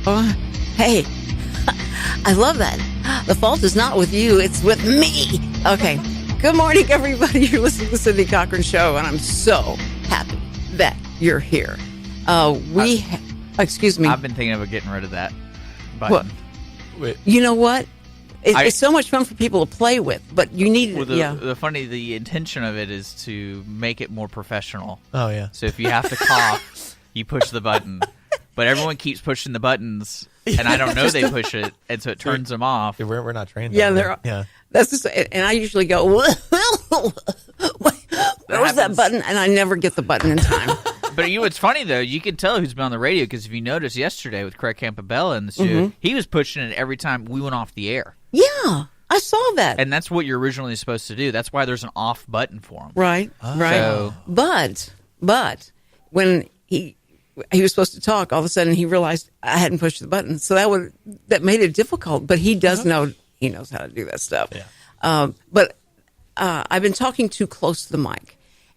Oh, hey, I love that. The fault is not with you, it's with me. Okay. Good morning, everybody. You're listening to the Cindy Cochran Show, and I'm so happy that you're here. Excuse me. I've been thinking about getting rid of that button. Well, you know what? It's so much fun for people to play with, but you need the intention of it is to make it more professional. Oh, yeah. So if you have to cough, you push the button. But everyone keeps pushing the buttons, and I don't know they push it, and so it turns them off. Yeah, we're not trained. Yeah, that's just, and I usually go, where was that button? And I never get the button in time. But it's funny, though. You can tell who's been on the radio, because if you noticed yesterday with Craig Campobella in the studio, he was pushing it every time we went off the air. Yeah, I saw that. And that's what you're originally supposed to do. That's why there's an off button for him. Right, right. So, but when he was supposed to talk, all of a sudden he realized I hadn't pushed the button. So that made it difficult. But he does know, he knows how to do that stuff. Yeah. But I've been talking too close to the mic.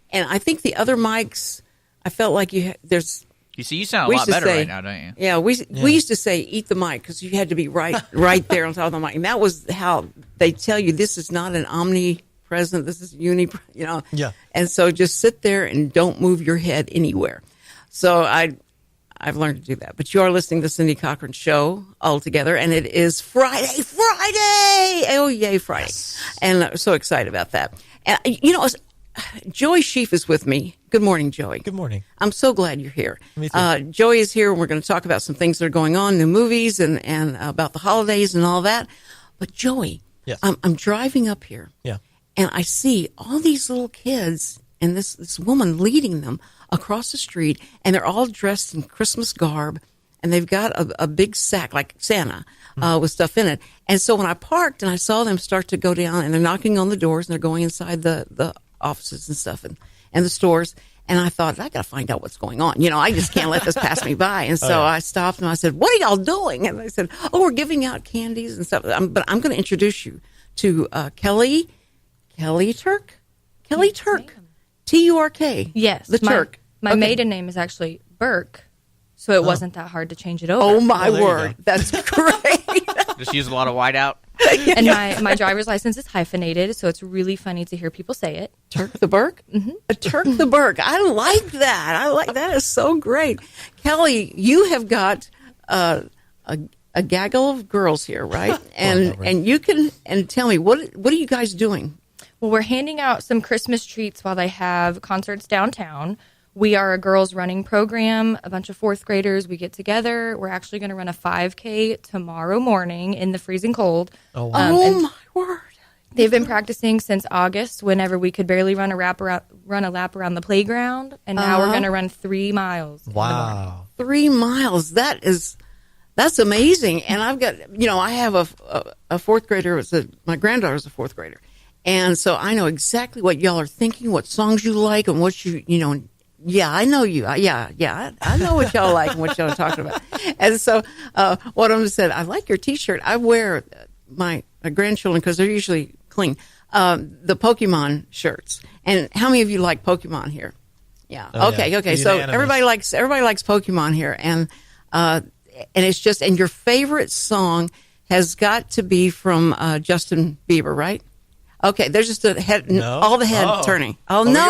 And I think the other mics, I felt like there's... You see, you sound a lot better right now, don't you? Yeah, we used to say, eat the mic, because you had to be right there on top of the mic. And that was how they tell you this is not an omnipresent, this is Yeah. And so just sit there and don't move your head anywhere. So I've learned to do that. But you are listening to the Cindy Cochran Show all together, and it is Friday! Oh, yay, Friday. Yes. And I'm so excited about that. And, Joey Sheaf is with me. Good morning, Joey. Good morning. I'm so glad you're here. Me too. Joey is here, and we're going to talk about some things that are going on in the movies and about the holidays and all that. But, Joey, yes. I'm driving up here, and I see all these little kids and this woman leading them across the street, and they're all dressed in Christmas garb, and they've got a big sack, like Santa, with stuff in it. And so when I parked and I saw them start to go down, and they're knocking on the doors, and they're going inside the offices and stuff and the stores, and I thought, I got to find out what's going on. I just can't let this pass me by. And so I stopped, and I said, what are y'all doing? And they said, we're giving out candies and stuff. But I'm going to introduce you to Kelly Turk. Turk. Yes. The Turk. My maiden name is actually Burke, so it wasn't that hard to change it over. Oh, my word. That's great. Just use a lot of whiteout. And my driver's license is hyphenated, so it's really funny to hear people say it. Turk the Burke? Mm-hmm. Turk the Burke. I like that. That is so great. Kelly, you have got a gaggle of girls here, right? And you can tell me, what are you guys doing? Well, we're handing out some Christmas treats while they have concerts downtown. We are a girls running program, a bunch of fourth graders. We get together. We're actually going to run a 5K tomorrow morning in the freezing cold. Oh, wow. My word. They've been practicing since August, whenever we could barely run a lap around the playground. And now we're going to run 3 miles. Wow. 3 miles. That's amazing. And I've got, I have a fourth grader. My granddaughter's a fourth grader. And so I know exactly what y'all are thinking, what songs you like, and what yeah, I know you. I know what y'all like and what y'all are talking about. And so one of them said, I like your T-shirt. I wear my grandchildren, because they're usually clean, the Pokemon shirts. And how many of you like Pokemon here? Yeah. Oh, okay. yeah. Okay. So everybody likes Pokemon here. And it's just, and your favorite song has got to be from Justin Bieber, right? Okay, there's just a head, all the head turning. Oh, no.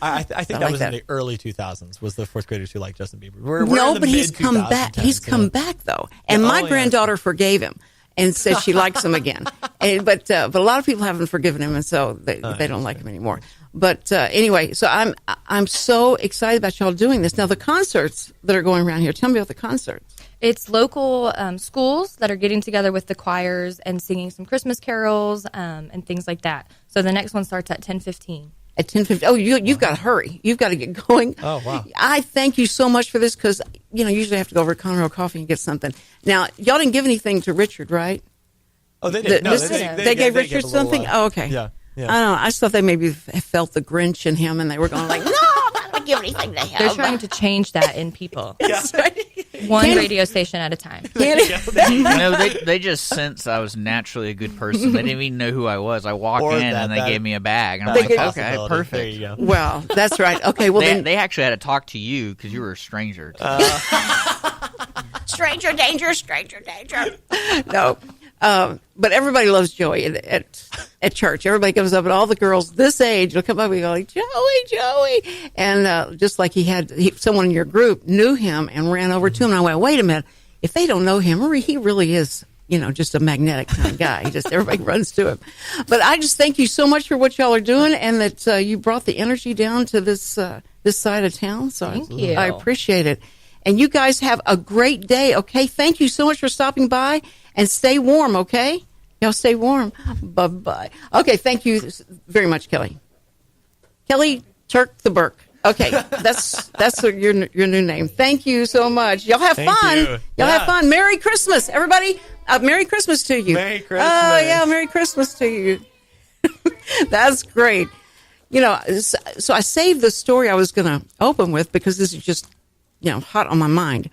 I think that was in the early 2000s, was the fourth graders who liked Justin Bieber. We're but he's come back. He's come back, though. And my granddaughter forgave him and said she likes him again. But a lot of people haven't forgiven him, and so they don't like him anymore. But anyway, so I'm so excited about y'all doing this. Now, the concerts that are going around here, tell me about the concerts. It's local schools that are getting together with the choirs and singing some Christmas carols and things like that. So the next one starts at 10:15. At 10:15. Oh, you've got to hurry. You've got to get going. Oh, wow. I thank you so much for this, because, usually I have to go over to Conroe Coffee and get something. Now, y'all didn't give anything to Richard, right? Oh, they did. They gave Richard something? Oh, okay. Yeah. I don't know. I just thought they maybe felt the Grinch in him, and they were going like, no, I'm not going to give anything to him. They're trying to change that in people. That's right. One radio station at a time. They just sensed I was naturally a good person. They didn't even know who I was. I walked in and they gave me a bag. And I'm like, okay, perfect. There you go. Well, that's right. Okay, well they actually had to talk to you because you were a stranger. stranger danger, stranger danger. No. But everybody loves Joey at church. Everybody comes up, and all the girls this age will come up and go like, Joey. And just like someone in your group knew him and ran over to him. And I went, wait a minute. If they don't know him, he really is, just a magnetic kind of guy. Everybody runs to him. But I just thank you so much for what y'all are doing, and that you brought the energy down to this side of town. So thank you. I appreciate it. And you guys have a great day, okay? Thank you so much for stopping by, and stay warm, okay? Y'all stay warm. Bye-bye. Okay, thank you very much, Kelly. Kelly Turk the Burke. Okay, that's your new name. Thank you so much. Y'all have fun. Y'all have fun. Merry Christmas, everybody. Merry Christmas to you. Merry Christmas. Oh, yeah, Merry Christmas to you. That's great. So I saved the story I was going to open with because this is just, hot on my mind.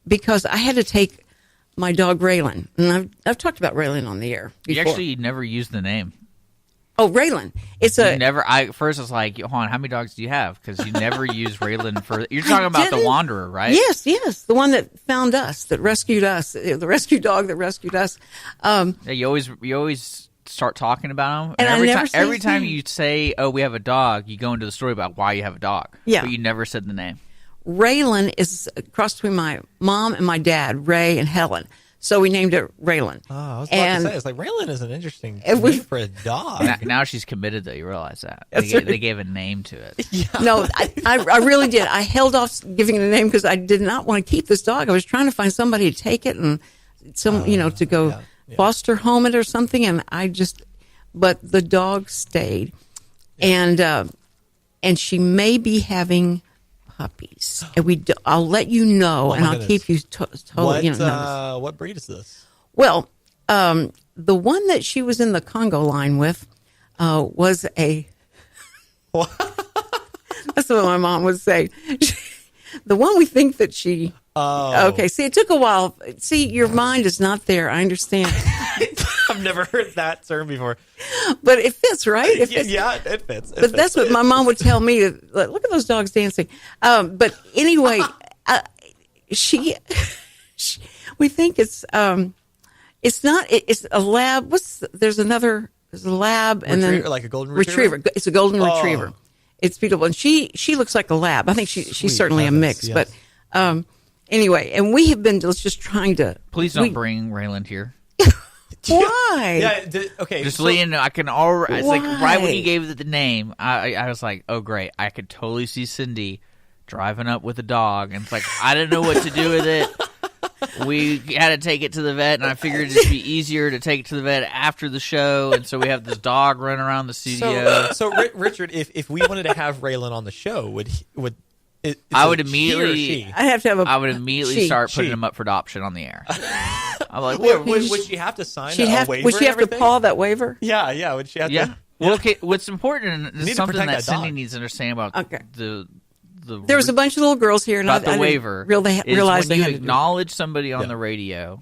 Because I had to take my dog Raylan, and I've talked about Raylan on the air before. You actually never used the name. Oh, Raylan. First it's like, Juan, how many dogs do you have? Because you never use Raylan for, you're talking about the Wanderer, right? Yes. The one that found us, that rescued us, the rescue dog that rescued us. Yeah, you always start talking about him. And every time you say, oh, we have a dog, you go into the story about why you have a dog. Yeah. But you never said the name. Raylan is a cross between my mom and my dad, Ray and Helen. So we named it Raylan. Oh, I was about to say, it's like Raylan is an interesting name for a dog. Now she's committed, though. You realize that they gave a name to it. Yeah. No, I really did. I held off giving it a name because I did not want to keep this dog. I was trying to find somebody to take it and to go foster home it or something, and but the dog stayed, and she may be having puppies, and I'll let you know, and I'll keep you totally. What breed is this? Well, the one that she was in the Congo line with was a. That's what my mom would say. The one we think that she. Oh. Okay. See, it took a while. See, your mind is not there. I understand. I've never heard that term before. But it fits, right? It fits. Yeah, it fits. But that's what my mom would tell me. Look at those dogs dancing. But anyway, we think it's not. It's a lab. There's a lab and then like a golden retriever. It's a golden retriever. It's beautiful, and she looks like a lab. I think she's certainly a mix, yes. But anyway, and we have been just trying to. Please don't bring Raylan here. Why? Yeah. Okay. Just so you know, I can already. It's like right when you gave it the name, I was like, oh great, I could totally see Cindy driving up with a dog, and it's like I didn't know what to do with it. We had to take it to the vet, and I figured it'd just be easier to take it to the vet after the show, and so we have this dog running around the studio. So Richard, if we wanted to have Raylan on the show, I would immediately start putting him up for adoption on the air. I'm like, would she have to sign a waiver? Would she have to paw that waiver? Yeah. Would she have to? Yeah. Well, okay. What's important is something that Cindy needs to understand about the. There was a bunch of little girls here, and about the waiver. Realized when you acknowledge somebody on the radio,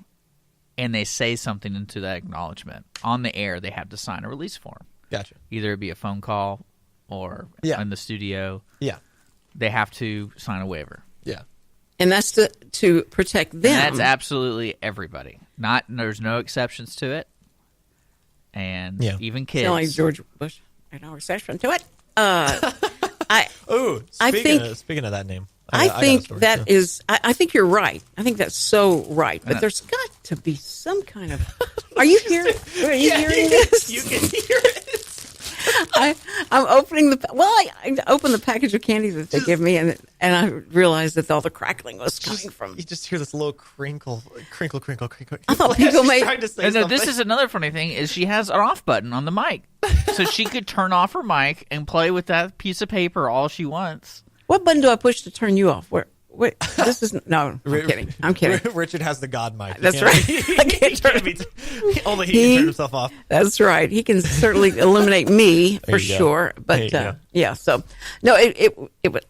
and they say something into that acknowledgement on the air, they have to sign a release form. Gotcha. Either it be a phone call or in the studio. Yeah. They have to sign a waiver. Yeah. And that's to protect them. And that's absolutely everybody. There's no exceptions to it. And even kids. Sound like George Bush. There's no exception to it. Speaking of that name, I think you're right. I think that's so right. But there's got to be some kind of. Are you hearing? Are you hearing this? You can hear it. I'm opening I opened the package of candy that they give me, and I realized that all the crackling was coming from. You just hear this little crinkle. I thought people may. No, this is another funny thing: is she has an off button on the mic, so she could turn off her mic and play with that piece of paper all she wants. What button do I push to turn you off? Wait, this is no. I'm kidding. Richard has the God mic. That's right. Only he can turn himself off. That's right. He can certainly eliminate me for sure. But so no. I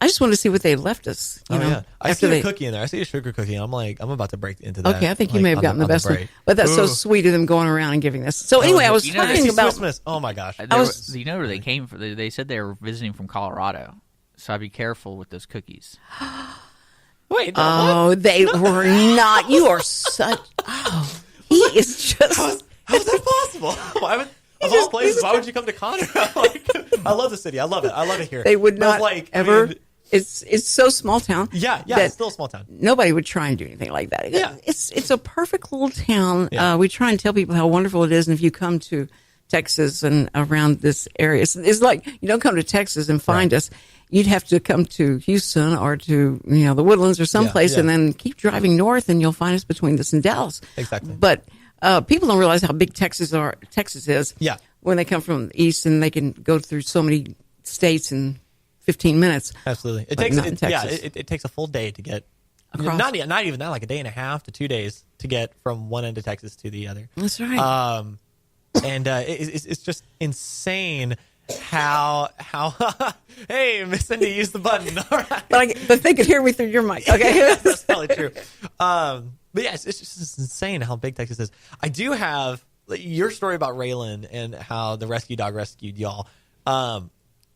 just wanted to see what they left us. You know, I see a cookie in there. I see a sugar cookie. I'm about to break into that. Okay, I think you may have gotten the best one. But that's so sweet of them going around and giving this. So anyway, I was talking about Christmas. Oh my gosh! You know where they came from? They said they were visiting from Colorado. So I'd be careful with those cookies. Wait, no, what? They were not. You are such. Oh, he is just. How's that possible? Of all places, why would you come to Conroe? I love the city. I love it. I love it here. They would not ever. It's so small town. Yeah, it's still a small town. Nobody would try and do anything like that. Yeah. It's a perfect little town. Yeah. We try and tell people how wonderful it is, and if you come to Texas and around this area, it's like you don't come to Texas and find us. You'd have to come to Houston or to the Woodlands or someplace, and then keep driving north, and you'll find us between this and Dallas. Exactly. But people don't realize how big Texas is. Yeah. When they come from the east, and they can go through so many states in 15 minutes. Absolutely. It takes a full day to get across. Not even that, like a day and a half to 2 days to get from one end of Texas to the other. That's right. And it's just insane how hey, Miss Cindy, use the button. All right. But they could hear me through your mic. Okay. That's probably true. But yeah, it's just insane how big Texas is. I do have your story about Raylan and how the rescue dog rescued y'all.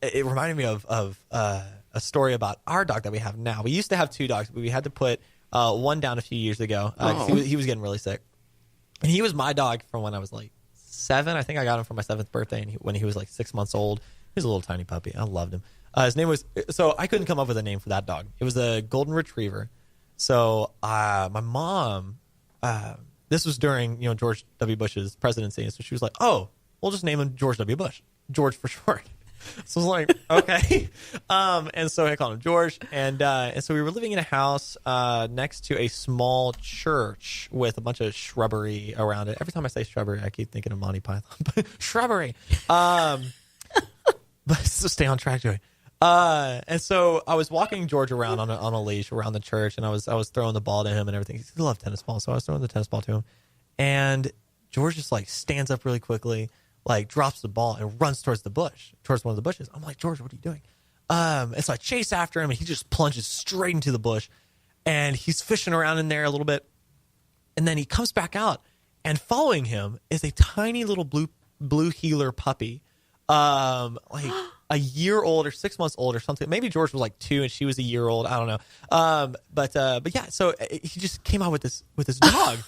It reminded me of a story about our dog that we have now. We used to have 2 dogs, but we had to put one down a few years ago because he was getting really sick. And he was my dog from when I was like 7. I think I got him for my 7th birthday, and when he was like 6 months old. He was a little tiny puppy. I loved him. His name was, so I couldn't come up with a name for that dog. It was a golden retriever. So my mom, this was during George W. Bush's presidency, and so she was like, "Oh, we'll just name him George W. Bush, George for short." So I was like, "Okay," and so I called him George, and so we were living in a house next to a small church with a bunch of shrubbery around it. Every time I say shrubbery, I keep thinking of Monty Python, but shrubbery. But so stay on track, Joey. And so I was walking George around on a leash around the church, and I was throwing the ball to him and everything. He loved tennis balls, so I was throwing the tennis ball to him, and George just like stands up really quickly, like drops the ball and runs towards one of the bushes. I'm like, "George, what are you doing?" And so I chase after him, and he just plunges straight into the bush, and he's fishing around in there a little bit, and then he comes back out, and following him is a tiny little blue heeler puppy. Like a year old or 6 months old or something. Maybe George was like 2 and she was a year old. I don't know. But yeah, so he just came out with this dog.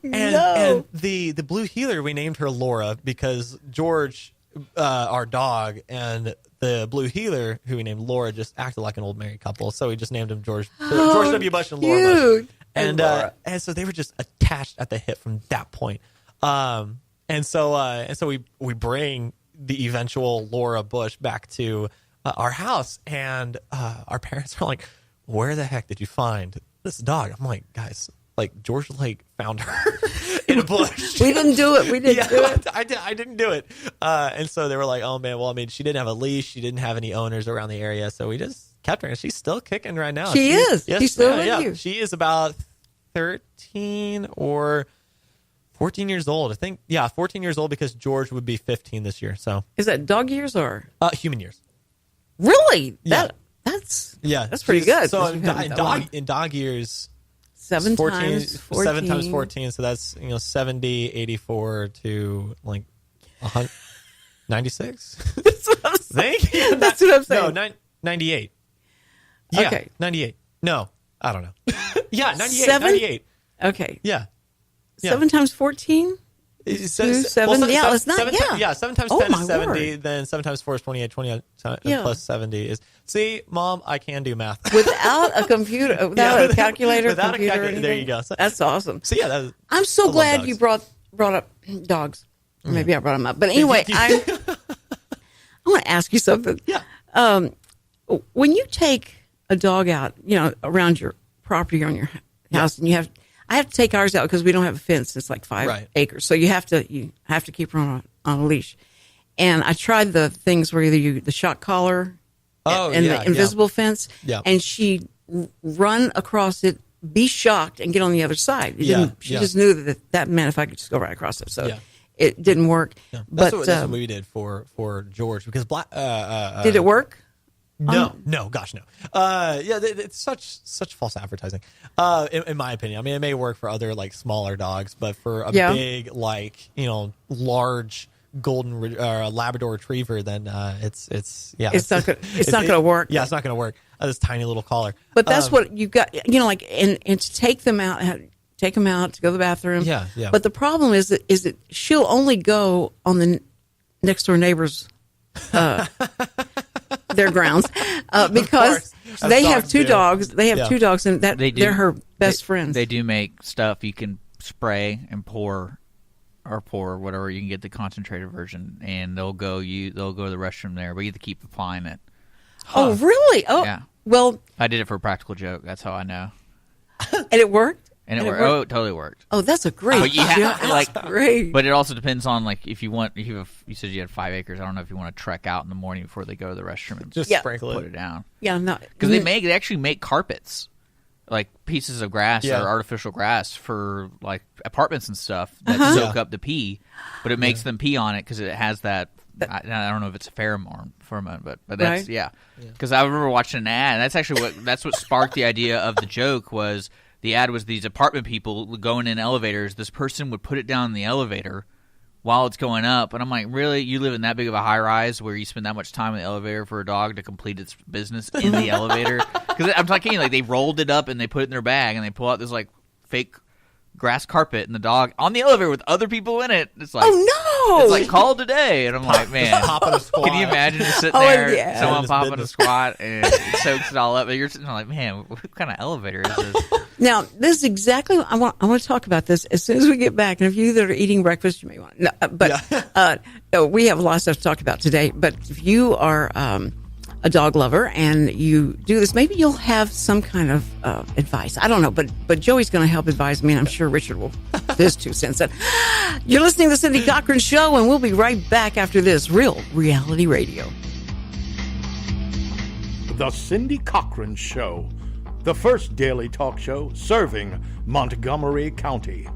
And the blue heeler, we named her Laura because George, our dog, and the blue heeler, who we named Laura, just acted like an old married couple. So we just named him George W. Bush and Laura Bush. And so they were just attached at the hip from that point. And so we bring the eventual Laura Bush back to our house, and our parents are like, "Where the heck did you find this dog?" I'm like, "Guys, like George like found her in a bush." We didn't do it. Do it. I didn't do it. And so they were like, "Oh man, well, I mean, she didn't have a leash, she didn't have any owners around the area, so we just kept her, and she's still kicking right now." She is. Yes, she's still with you. She is about 13 or 14 years old. I think, 14 years old because George would be 15 this year. So is that dog years or human years? Really? Yeah. That's that's pretty good. So in dog years, 7 14, times 14. 7 times 14. So that's 70, 84 to like 96. That's what I'm saying. That's what I'm saying. No, 98. Yeah, okay, 98. No, I don't know. 98. 7? 98. Okay. Yeah. 7 times 14? 7? It's not. 7 times 10 is 70. Word. Then 7 times 4 is 28. 28 plus 70 is. See, Mom, I can do math without a computer, without a calculator. Without a calculator. There you go. So, that's awesome. So yeah, I'm so glad you brought up dogs. Maybe I brought them up, but anyway, I want to ask you something. Yeah. When you take a dog out, around your property or on your house, and I have to take ours out because we don't have a fence. It's like 5 acres, so you have to keep her on a leash. And I tried the things where either the shock collar and the invisible fence, and she run across it, be shocked, and get on the other sid. She just knew that meant if I could just go right across it. So it didn't work. Yeah. That's what we did for George because did it work? No, gosh, no. It's such false advertising, in my opinion. I mean, it may work for other like smaller dogs, but for a big large golden Labrador Retriever, then it's not going to work. Yeah, it's not going to work. this tiny little collar. But that's what you got, like, and to take them out to go to the bathroom. Yeah. But the problem is that she'll only go on the next door neighbor's their grounds because they have two dogs. They have two dogs, and they're her best friends. They do make stuff you can spray and pour whatever. You can get the concentrated version, and they'll go to the restroom there, but you have to keep applying it. Oh, really? Oh, yeah. Well, I did it for a practical joke. That's how I know. And it worked. And it worked. Oh, it totally worked. Oh, that's a great. But you have that's great. But it also depends on if you said you had 5 acres. I don't know if you want to trek out in the morning before they go to the restroom and just sprinkle put it down. Yeah, no, because they actually make carpets, like pieces of grass or artificial grass for like apartments and stuff that soak up the pee, but it makes them pee on it because it has that. I don't know if it's a pheromone, but that's Because I remember watching an ad. And that's actually what sparked the idea of the joke was. The ad was these apartment people going in elevators. This person would put it down in the elevator while it's going up. And I'm like, really? You live in that big of a high-rise where you spend that much time in the elevator for a dog to complete its business in the elevator? Because I'm talking they rolled it up and they put it in their bag and they pull out this fake grass carpet and the dog on the elevator with other people in it. It's like, oh no! It's like call today. And I'm like, man, popping a squat. Can you imagine just sitting there, someone popping a squat and it soaks it all up? And you're sitting there like, man, what kind of elevator is this? Now, this is exactly I want to talk about this as soon as we get back. And if you that are eating breakfast, you may want to. No, but we have a lot of stuff to talk about today. But if you are a dog lover and you do this, maybe you'll have some kind of advice. I don't know, but Joey's going to help advise me, and I'm sure Richard will. His 2 cents. You're listening to the Cindy Cochran Show, and we'll be right back after this. Real Reality Radio. The Cindy Cochran Show, the first daily talk show serving Montgomery County.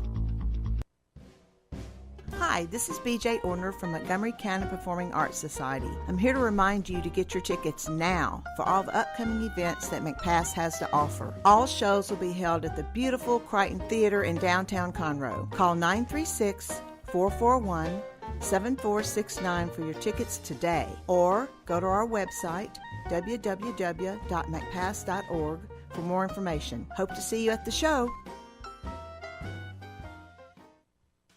Hi, this is BJ Orner from Montgomery County Performing Arts Society. I'm here to remind you to get your tickets now for all the upcoming events that McPass has to offer. All shows will be held at the beautiful Crichton Theater in downtown Conroe. Call 936-441-7469 for your tickets today, or go to our website, www.mcpass.org, for more information. Hope to see you at the show.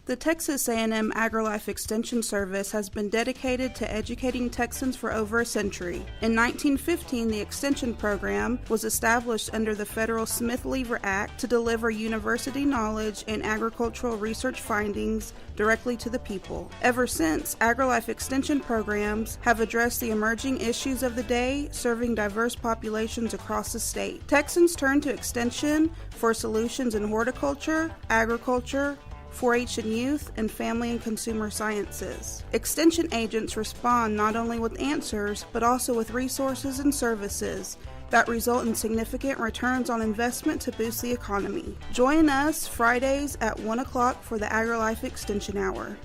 The Texas A&M AgriLife Extension Service has been dedicated to educating Texans for over a century. In 1915, the Extension Program was established under the federal Smith-Lever Act to deliver university knowledge and agricultural research findings directly to the people. Ever since, AgriLife Extension programs have addressed the emerging issues of the day, serving diverse populations across the state. Texans turn to Extension for solutions in horticulture, agriculture, 4-H and youth, and family and consumer sciences. Extension agents respond not only with answers, but also with resources and services that result in significant returns on investment to boost the economy. Join us Fridays at 1 o'clock for the AgriLife Extension Hour.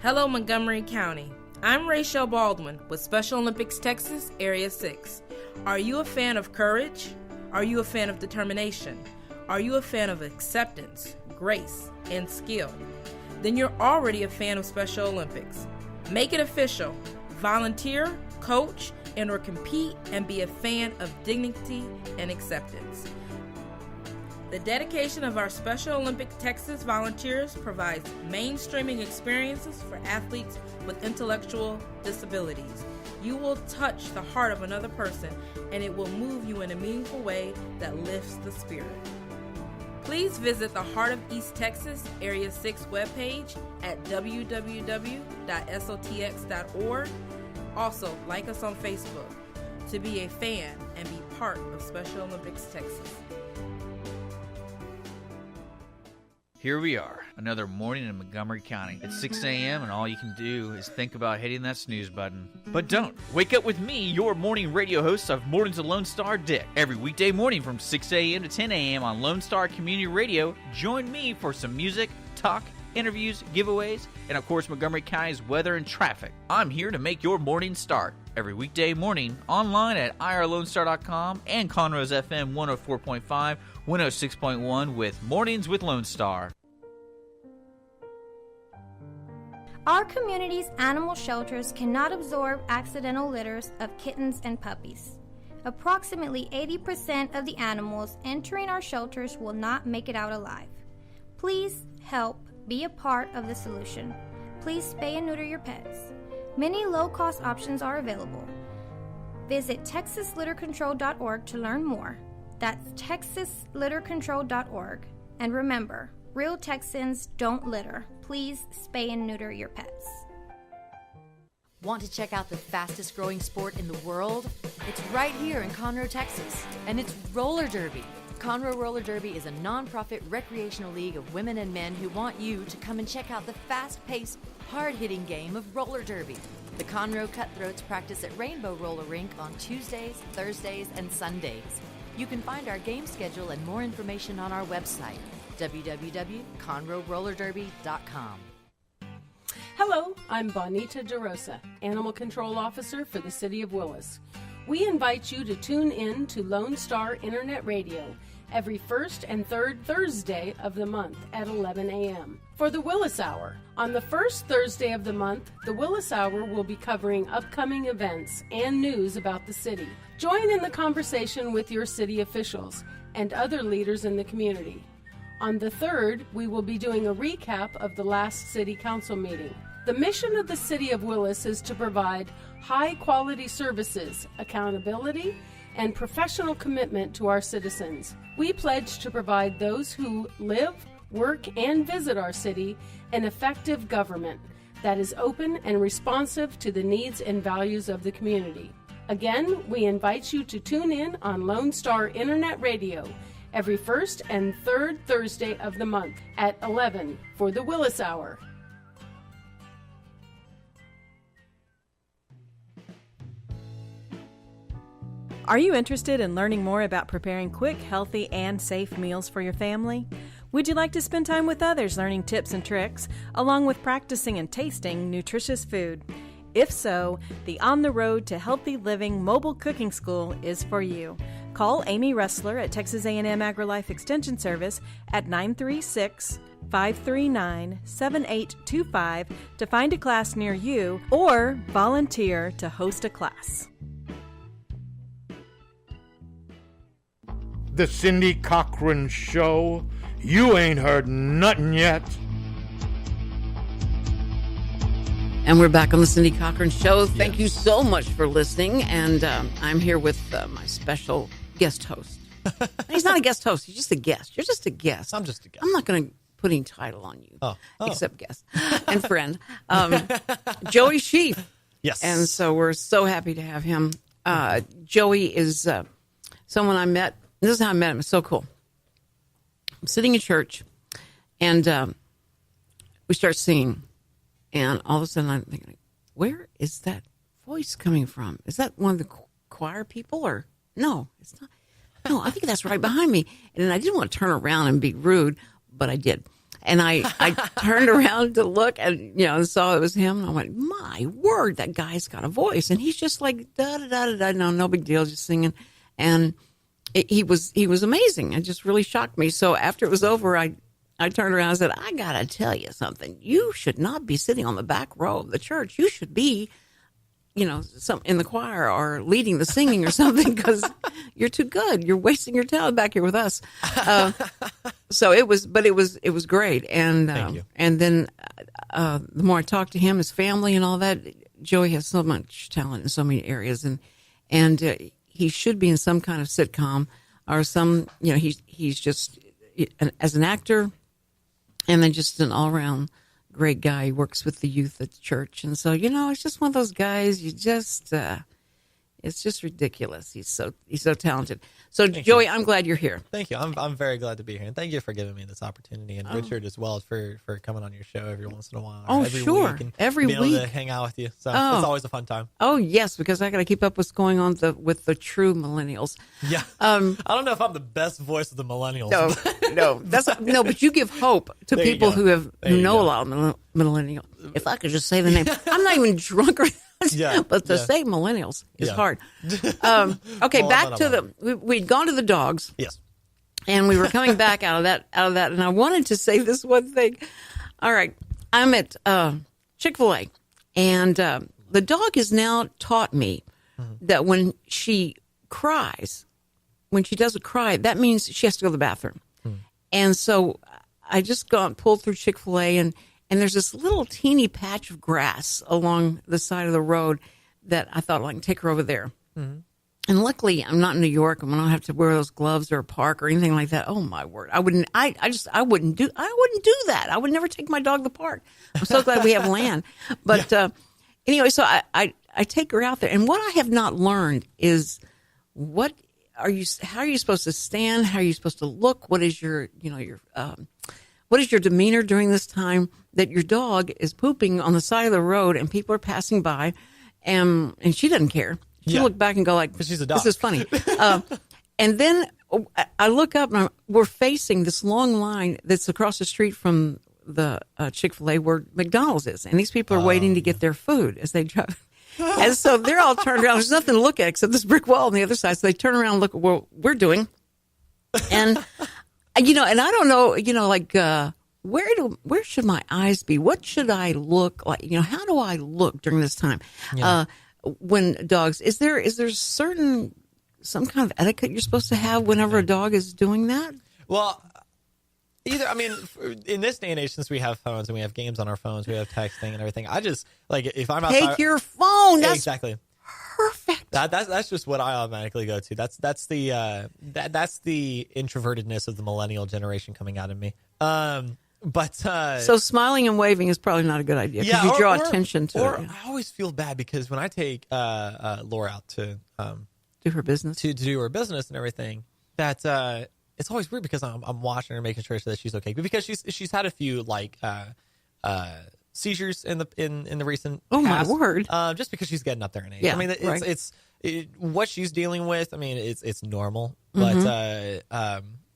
Hello, Montgomery County. I'm Rachel Baldwin with Special Olympics Texas, Area 6. Are you a fan of courage? Are you a fan of determination? Are you a fan of acceptance, grace, and skill? Then you're already a fan of Special Olympics. Make it official. Volunteer, coach, and/or compete and be a fan of dignity and acceptance. The dedication of our Special Olympics Texas volunteers provides mainstreaming experiences for athletes with intellectual disabilities. You will touch the heart of another person, and it will move you in a meaningful way that lifts the spirit. Please visit the Heart of East Texas Area 6 webpage at www.sltx.org. Also, like us on Facebook to be a fan and be part of Special Olympics Texas. Here we are, another morning in Montgomery County. It's 6 a.m. and all you can do is think about hitting that snooze button. But don't. Wake up with me, your morning radio host of Mornings of Lone Star, Dick. Every weekday morning from 6 a.m. to 10 a.m. on Lone Star Community Radio, join me for some music, talk, interviews, giveaways, and of course Montgomery County's weather and traffic. I'm here to make your morning start. Every weekday morning, online at irlonestar.com and Conroe's FM 104.5, 106.1 with Mornings with Lone Star. Our community's animal shelters cannot absorb accidental litters of kittens and puppies. Approximately 80% of the animals entering our shelters will not make it out alive. Please help be a part of the solution. Please spay and neuter your pets. Many low-cost options are available. Visit texaslittercontrol.org to learn more. That's texaslittercontrol.org. And remember, real Texans don't litter. Please spay and neuter your pets. Want to check out the fastest growing sport in the world? It's right here in Conroe, Texas, and it's roller derby. Conroe Roller Derby is a non-profit recreational league of women and men who want you to come and check out the fast-paced, hard-hitting game of roller derby. The Conroe Cutthroats practice at Rainbow Roller Rink on Tuesdays, Thursdays, and Sundays. You can find our game schedule and more information on our website, www.conroerollerderby.com. Hello, I'm Bonita DeRosa, Animal Control Officer for the City of Willis. We invite you to tune in to Lone Star Internet Radio every first and third Thursday of the month at 11 a.m. for the Willis Hour. On the first Thursday of the month, the Willis Hour will be covering upcoming events and news about the city. Join in the conversation with your city officials and other leaders in the community. On the third, we will be doing a recap of the last city council meeting. The mission of the City of Willis is to provide high-quality services, accountability, and professional commitment to our citizens. We pledge to provide those who live, work, and visit our city an effective government that is open and responsive to the needs and values of the community. Again, we invite you to tune in on Lone Star Internet Radio every first and third Thursday of the month at 11 for the Willis Hour. Are you interested in learning more about preparing quick, healthy, and safe meals for your family? Would you like to spend time with others learning tips and tricks, along with practicing and tasting nutritious food? If so, the On the Road to Healthy Living Mobile Cooking School is for you. Call Amy Ressler at Texas A&M AgriLife Extension Service at 936-539-7825 to find a class near you or volunteer to host a class. The Cindy Cochran Show. You ain't heard nothing yet. And we're back on the Cindy Cochran Show. Thank you so much for listening. And I'm here with my special guest host. He's not a guest host. He's just a guest. You're just a guest. I'm just a guest. I'm not going to put any title on you. Except guest and friend. Joey Sheaf. Yes. And so we're so happy to have him. Joey is someone I met. This is how I met him. It's so cool. I'm sitting in church, and we start singing. And all of a sudden, I'm thinking, where is that voice coming from? Is that one of the choir people? Or no, it's not. No, I think that's right behind me. And I didn't want to turn around and be rude, but I did. And I turned around to look and, saw it was him. And I went, my word, that guy's got a voice. And he's just like, da-da-da-da-da. No big deal, just singing. And he was amazing. It just really shocked me. So after it was over, I turned around and said, I got to tell you something. You should not be sitting on the back row of the church. You should be, in the choir or leading the singing or something because you're too good. You're wasting your talent back here with us. So it was great. And, Thank you. And then the more I talked to him, his family and all that, Joey has so much talent in so many areas. And he should be in some kind of sitcom or some, he's just, as an actor, and then just an all-around great guy. He works with the youth at the church. And so, it's just one of those guys, it's just ridiculous. He's so talented. So, Thank Joey, you. I'm glad you're here. Thank you. I'm very glad to be here. And thank you for giving me this opportunity. And Richard as well for coming on your show every once in a while. Oh, every sure. Week and Every being week. able to hang out with you. So it's always a fun time. Oh, yes, because I got to keep up what's going on with the true millennials. Yeah. I don't know if I'm the best voice of the millennials. No, but you give hope to There you people go. who know a lot of millennials. If I could just say the name. I'm not even drunk or but to say millennials is hard. Okay, back to we'd gone to the dogs. Yes. And we were coming back out of that, and I wanted to say this one thing. All right, I'm at Chick-fil-A. And the dog has now taught me that when she cries, when she doesn't cry, that means she has to go to the bathroom. And so I just pulled through Chick-fil-A, and there's this little teeny patch of grass along the side of the road that I thought, well, I can take her over there. And luckily, I'm not in New York, and I don't have to wear those gloves or a park or anything like that. Oh my word! I wouldn't do that. I would never take my dog to the park. I'm so glad we have land. But anyway, so I take her out there, and what I have not learned is how are you supposed to stand? How are you supposed to look? What is your what is your demeanor during this time that your dog is pooping on the side of the road and people are passing by, and she doesn't care. She look back and go like, she's a dog. This is funny. And then I look up and we're facing this long line that's across the street from the Chick-fil-A where McDonald's is. And these people are waiting to get their food as they drive. And so they're all turned around. There's nothing to look at except this brick wall on the other side. So they turn around and look at what we're doing. And, and I don't know, where should my eyes be? What should I look like? How do I look during this time? When dogs, is there some kind of etiquette you're supposed to have whenever a dog is doing that? Well, in this day and age, since we have phones and we have games on our phones, we have texting and everything. I just if I'm outside, take your phone. That's exactly perfect. That's just what I automatically go to. That's the introvertedness of the millennial generation coming out of me. But so smiling and waving is probably not a good idea because you draw attention to it. I always feel bad because when I take Laura out to do her business, to do her business and everything, that it's always weird because I'm watching her, making sure that she's okay. But because she's had a few seizures in the recent past, my word! Just because she's getting up there in age. Yeah, I mean, it's what she's dealing with. I mean, it's normal, but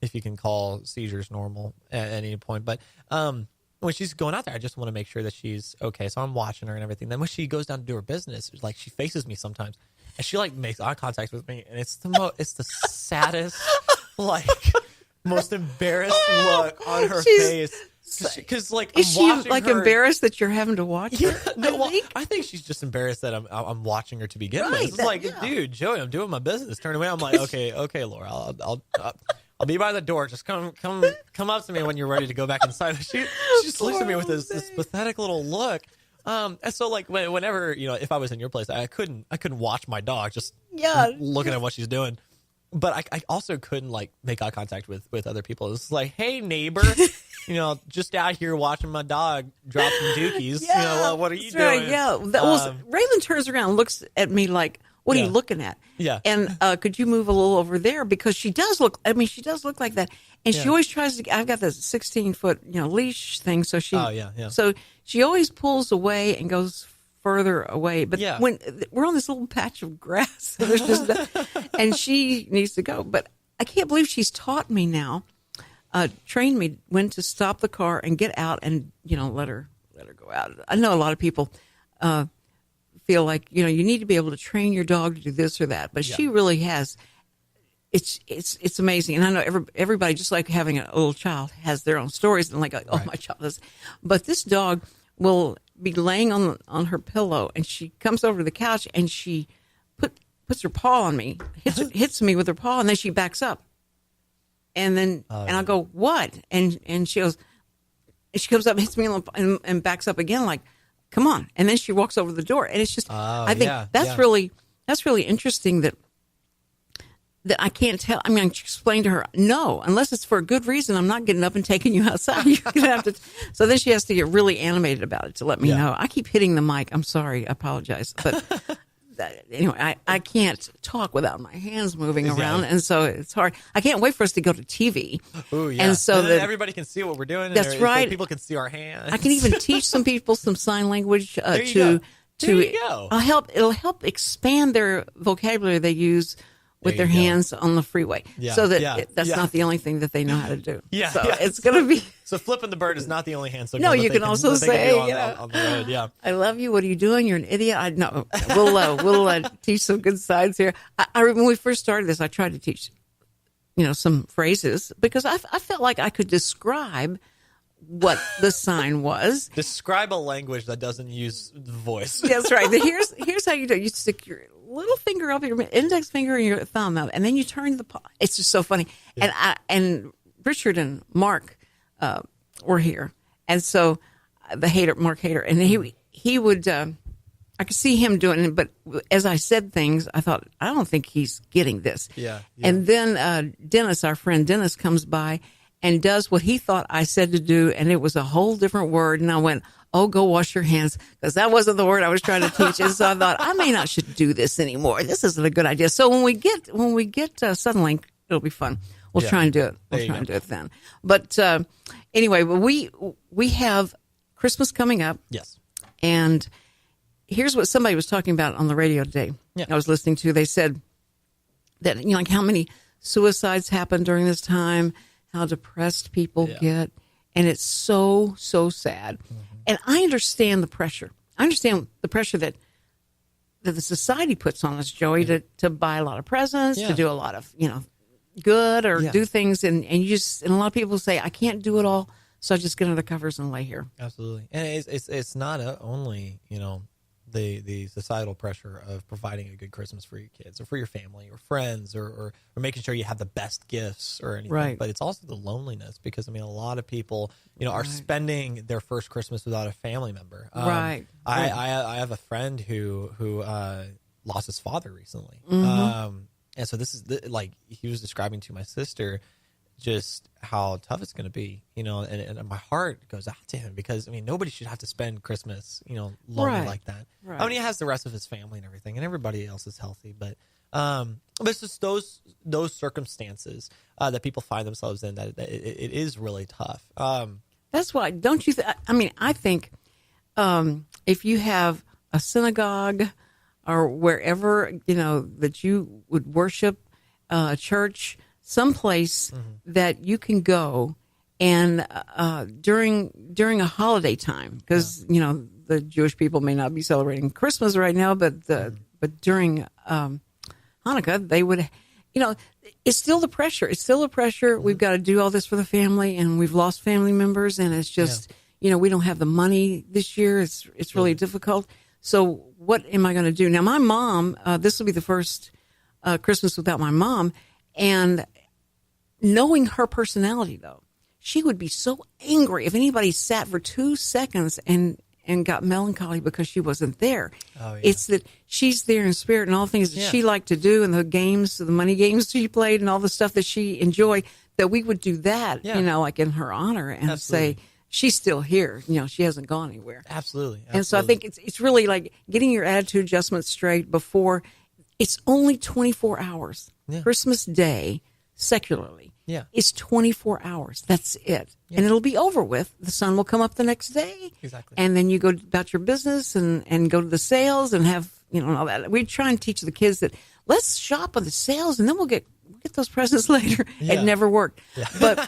if you can call seizures normal at any point. But when she's going out there, I just want to make sure that she's okay. So I'm watching her and everything. Then when she goes down to do her business, like she faces me sometimes, and she makes eye contact with me, and it's the saddest, most embarrassed look on her face. Because is she her, embarrassed that you're having to watch her? I think she's just embarrassed that I'm watching her to begin with. It's dude, Joey, I'm doing my business. Turn away. I'm like, okay, Laura, I'll be by the door. Just come up to me when you're ready to go back inside. She just looks at me with this pathetic little look. And so whenever if I was in your place, I couldn't watch my dog just looking at what she's doing. But I also couldn't make eye contact with other people. It's like, hey neighbor, just out here watching my dog drop some dookies. What are you doing? Right, yeah. Raylan turns around and looks at me like, what are you looking at? Yeah. And could you move a little over there? Because she does look like that. And she always tries to, I've got this 16-foot, leash thing. So so she always pulls away and goes further away. But when we're on this little patch of grass, there's just and she needs to go. But I can't believe she's taught me now, trained me when to stop the car and get out and, let her go out. I know a lot of people, feel like you need to be able to train your dog to do this or that, but she really has. It's amazing, and I know everybody, just like having a little child, has their own stories and my child does. But this dog will be laying on her pillow, and she comes over to the couch and she puts her paw on me, hits me with her paw, and then she backs up, and then and I go, what? And she goes, and she comes up, hits me and backs up again, like, come on. And then she walks over the door. And it's just, I think that's really interesting that I can't tell. I mean, I explain to her, no, unless it's for a good reason, I'm not getting up and taking you outside. You're going to have to. So then she has to get really animated about it to let me know. I keep hitting the mic. I'm sorry. I apologize. But anyway, I can't talk without my hands moving around. And so it's hard. I can't wait for us to go to TV. Ooh, yeah. And so that everybody can see what we're doing. That's right. So people can see our hands. I can even teach some people some sign language there you go. It'll help expand their vocabulary they use with their hands on the freeway. Yeah. So that that's not the only thing that they know how to do. Yeah. So it's going to be. So flipping the bird is not the only hand signal. No, you can also say, on the road. Yeah. I love you. What are you doing? You're an idiot. No, we'll teach some good sides here. I when we first started this, I tried to teach, some phrases because I felt like I could describe what the sign was. Describe a language that doesn't use the voice. That's right. Here's how you do it. You stick your little finger up, your index finger and your thumb up, and then you turn the paw. It's just so funny. Yeah. And Richard and Mark were here, and so Mark Hader, and he would. I could see him doing it, but as I said things, I thought, I don't think he's getting this. Yeah. And then Dennis, our friend Dennis, comes by and does what he thought I said to do, and it was a whole different word. And I went, "Oh, go wash your hands," because that wasn't the word I was trying to teach. And so I thought, I may not should do this anymore. This isn't a good idea. So when we get Suddenlink, it'll be fun. We'll try and do it. We'll try and do it then. But anyway, we have Christmas coming up. Yes. And here's what somebody was talking about on the radio today. Yeah. I was listening to. They said that, like how many suicides happen during this time, how depressed people get. And it's so, so sad. Mm-hmm. And I understand the pressure. I understand the pressure that the society puts on us, Joey, to buy a lot of presents, to do a lot of, good or do things. And a lot of people say, I can't do it all, so I just get under the covers and lay here. Absolutely. And it's not only, the societal pressure of providing a good Christmas for your kids or for your family or friends or making sure you have the best gifts or anything. Right. But it's also the loneliness because, a lot of people, are spending their first Christmas without a family member. Right. I have a friend who lost his father recently. Mm-hmm. And so this is he was describing to my sister just how tough it's going to be, and my heart goes out to him because, nobody should have to spend Christmas, lonely like that. Right. He has the rest of his family and everything, and everybody else is healthy, but it's just those circumstances that people find themselves in that it is really tough. That's why, don't you I think if you have a synagogue or wherever, that you would worship, a church, someplace that you can go and during a holiday time, because the Jewish people may not be celebrating Christmas right now, but during Hanukkah they would, it's still the pressure. It's still the pressure. We've got to do all this for the family, and we've lost family members, and it's just we don't have the money this year. It's really difficult. So what am I going to do now? My mom, this will be the first Christmas without my mom, and knowing her personality, though, she would be so angry if anybody sat for 2 seconds and got melancholy because she wasn't there. Oh, yeah. It's that she's there in spirit and all the things that she liked to do and the games, the money games she played and all the stuff that she enjoyed, that we would do that, like in her honor and say, she's still here. She hasn't gone anywhere. Absolutely. And so I think it's really like getting your attitude adjustment straight before. It's only 24 hours. Yeah. Christmas Day, secularly, is 24 hours. That's it. Yeah. And it'll be over with. The sun will come up the next day. Exactly. And then you go about your business and go to the sales and have, and all that. We try and teach the kids that let's shop on the sales and then we'll get those presents later. Yeah. It never worked. Yeah.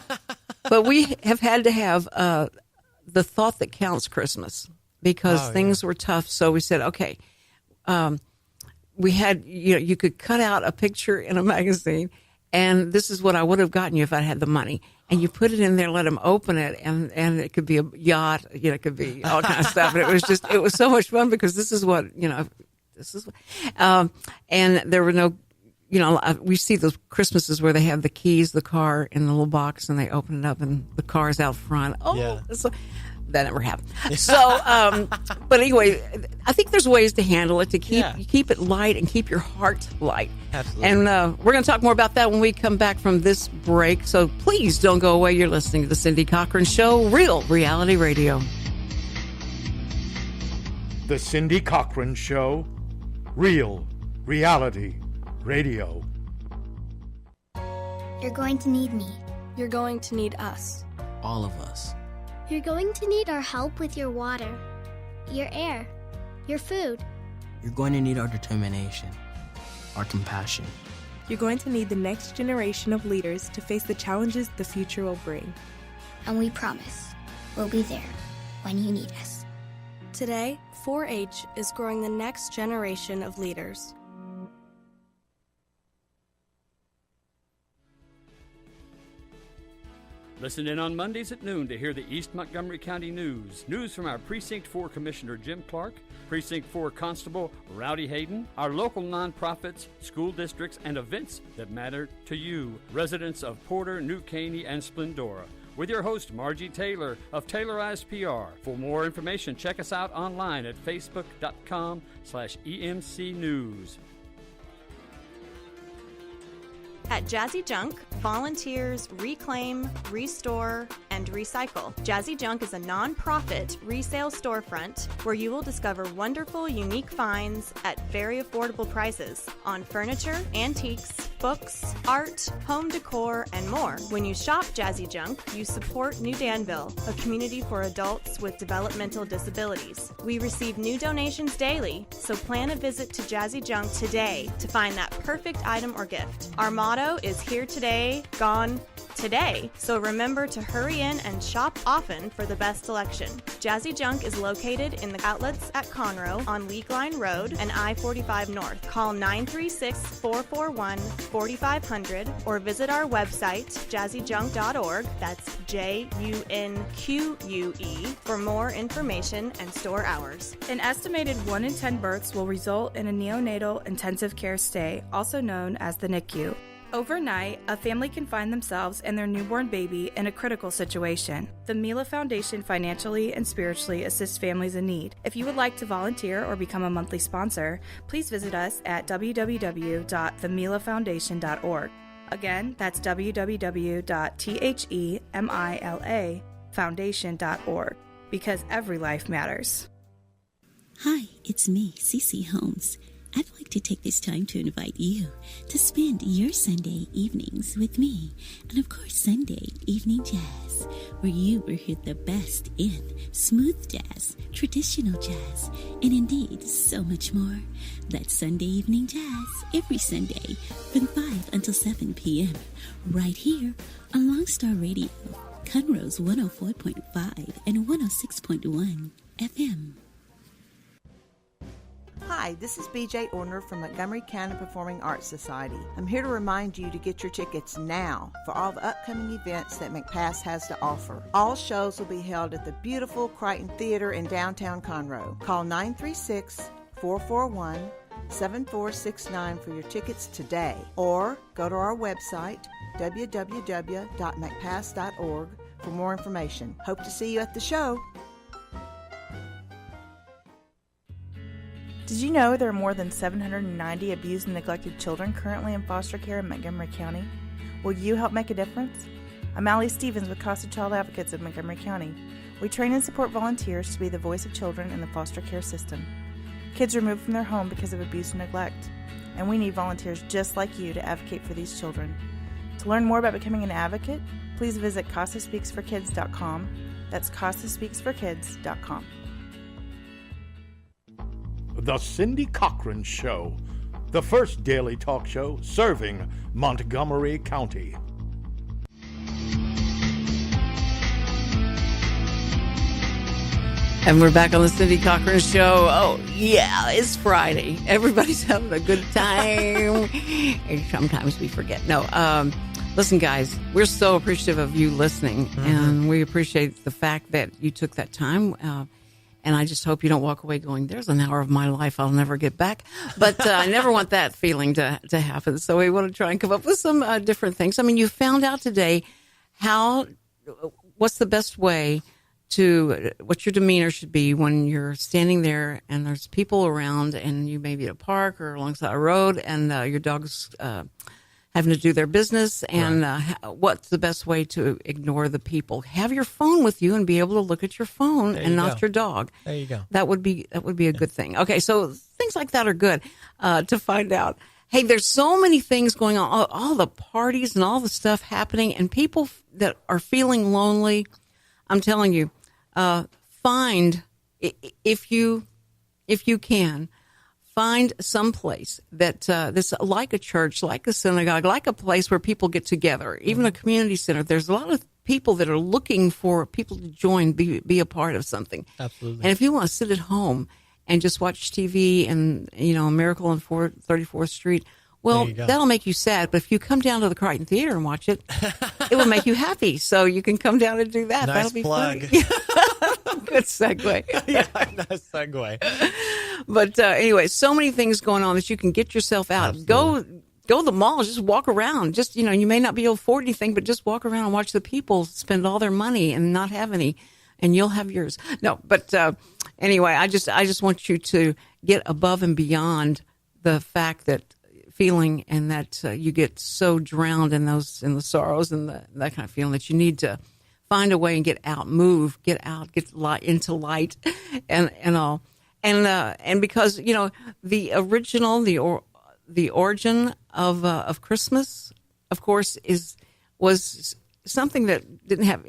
But we have had to have the thought that counts Christmas because things were tough. So we said, okay, we had, you could cut out a picture in a magazine, and this is what I would have gotten you if I had the money. And you put it in there, let them open it, and it could be a yacht, it could be all kinds of stuff. And it was so much fun because this is what, and there were no, we see those Christmases where they have the keys, the car in the little box, and they open it up, and the car's out front. Oh, yeah. That never happened. So, but anyway, I think there's ways to handle it, to keep it light and keep your heart light. Absolutely. And we're going to talk more about that when we come back from this break. So please don't go away. You're listening to the Cindy Cochran Show, Real Reality Radio. The Cindy Cochran Show, Real Reality Radio. You're going to need me. You're going to need us. All of us. You're going to need our help with your water, your air, your food. You're going to need our determination, our compassion. You're going to need the next generation of leaders to face the challenges the future will bring. And we promise we'll be there when you need us. Today, 4-H is growing the next generation of leaders. Listen in on Mondays at noon to hear the East Montgomery County news. News from our Precinct 4 Commissioner Jim Clark, Precinct 4 Constable Rowdy Hayden, our local nonprofits, school districts, and events that matter to you, residents of Porter, New Caney, and Splendora. With your host, Margie Taylor of Taylorized PR. For more information, check us out online at facebook.com/EMC News. At Jazzy Junk, volunteers reclaim, restore, and recycle. Jazzy Junk is a non-profit resale storefront where you will discover wonderful, unique finds at very affordable prices on furniture, antiques, books, art, home decor, and more. When you shop Jazzy Junk, you support New Danville, a community for adults with developmental disabilities. We receive new donations daily, so plan a visit to Jazzy Junk today to find that perfect item or gift. Our motto is here today, gone today. So remember to hurry in and shop often for the best selection. Jazzy Junk is located in the outlets at Conroe on League Line Road and I-45 North. Call 936-441-4500 or visit our website, jazzyjunk.org. That's JUNQUE for more information and store hours. An estimated 1 in 10 births will result in a neonatal intensive care stay, also known as the NICU. Overnight, a family can find themselves and their newborn baby in a critical situation. The Mila Foundation financially and spiritually assists families in need. If you would like to volunteer or become a monthly sponsor, please visit us at www.themilafoundation.org. Again, that's www.themilafoundation.org, because every life matters. Hi, it's me, Cece Holmes. I'd like to take this time to invite you to spend your Sunday evenings with me, and of course Sunday Evening Jazz, where you will hear the best in smooth jazz, traditional jazz, and indeed so much more. That's Sunday Evening Jazz every Sunday from 5 until 7 p.m. right here on Longstar Radio, Conroe's 104.5 and 106.1 FM. Hi, this is BJ Orner from Montgomery County Performing Arts Society. I'm here to remind you to get your tickets now for all the upcoming events that McPass has to offer. All shows will be held at the beautiful Crichton Theater in downtown Conroe. Call 936-441-7469 for your tickets today, or go to our website, www.mcpass.org, for more information. Hope to see you at the show. Did you know there are more than 790 abused and neglected children currently in foster care in Montgomery County? Will you help make a difference? I'm Allie Stevens with Casa Child Advocates of Montgomery County. We train and support volunteers to be the voice of children in the foster care system. Kids removed from their home because of abuse and neglect, and we need volunteers just like you to advocate for these children. To learn more about becoming an advocate, please visit CasaSpeaksForKids.com. That's CasaSpeaksForKids.com. The Cindy Cochran Show, the first daily talk show serving Montgomery County. And we're back on the Cindy Cochran Show. Oh, yeah, it's Friday. Everybody's having a good time. And sometimes we forget. No, listen, guys, we're so appreciative of you listening. Mm-hmm. And we appreciate the fact that you took that time. And I just hope you don't walk away going, there's an hour of my life I'll never get back. But I never want that feeling to happen. So we want to try and come up with some different things. I mean, you found out today what's the best way what your demeanor should be when you're standing there and there's people around and you may be at a park or alongside a road and your dog's having to do their business, and what's the best way to ignore the people? Have your phone with you and be able to look at your phone and not your dog. There you go. That would be a good thing. Okay, so things like that are good to find out. Hey, there's so many things going on, all the parties and all the stuff happening, and people that are feeling lonely. I'm telling you, find, if you can, find some place that's like a church, like a synagogue, like a place where people get together, even a community center. There's a lot of people that are looking for people to join, be a part of something. Absolutely. And if you want to sit at home and just watch TV and, A Miracle on 34th Street, Well, that'll make you sad, but if you come down to the Crichton Theater and watch it, it will make you happy. So you can come down and do that. Nice That'll be plug. fun. Good segue. Yeah, nice segue. But anyway, so many things going on that you can get yourself out. Absolutely. Go to the mall, just walk around. Just, you may not be able to afford anything, but just walk around and watch the people spend all their money and not have any, and you'll have yours. No, but anyway, I just want you to get above and beyond the fact that feeling and that you get so drowned in the sorrows and that kind of feeling that you need to find a way and get out, move, get out, get into light and all. And because, the original, the origin of Christmas, of course, was something that didn't have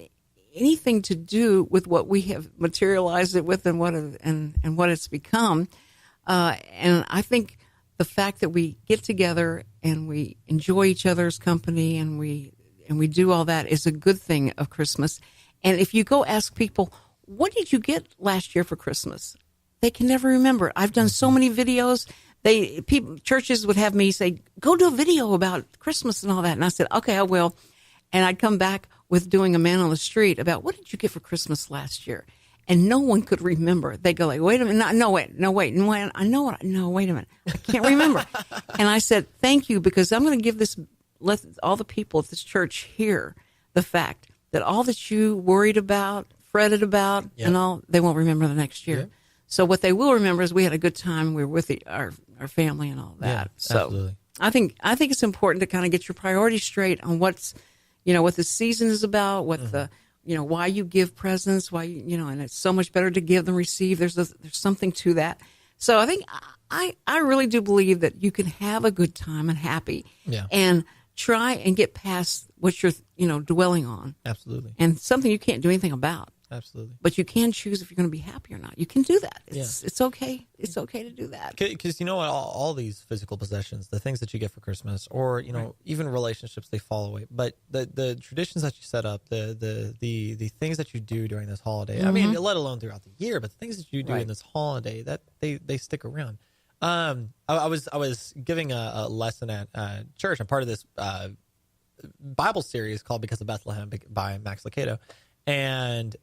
anything to do with what we have materialized it with and what it's become. And I think the fact that we get together and we enjoy each other's company and we do all that is a good thing of Christmas. And if you go ask people, what did you get last year for Christmas? They can never remember. I've done so many videos. Churches would have me say, go do a video about Christmas and all that. And I said, okay, I will. And I'd come back with doing a man on the street about what did you get for Christmas last year? And no one could remember. They go like, wait a minute. No, wait. I know what. No, wait a minute. I can't remember. And I said, thank you, because I'm going to let all the people at this church hear the fact that all that you worried about, fretted about, and all, they won't remember the next year. Yeah. So what they will remember is we had a good time. We were with our family and all that. Yeah, so absolutely. I think it's important to kind of get your priorities straight on what's, what the season is about, what the, why you give presents, why and it's so much better to give than receive. There's something to that. So I think I really do believe that you can have a good time and happy, and try and get past what you're dwelling on. Absolutely. And something you can't do anything about. Absolutely. But you can choose if you're going to be happy or not. You can do that. It's okay. It's okay to do that. Because all these physical possessions, the things that you get for Christmas, or even relationships, they fall away. But the traditions that you set up, the things that you do during this holiday, I mean, let alone throughout the year, but the things that you do in this holiday, that they stick around. I was giving a lesson at church. I'm part of this Bible series called Because of Bethlehem by Max Lucado, and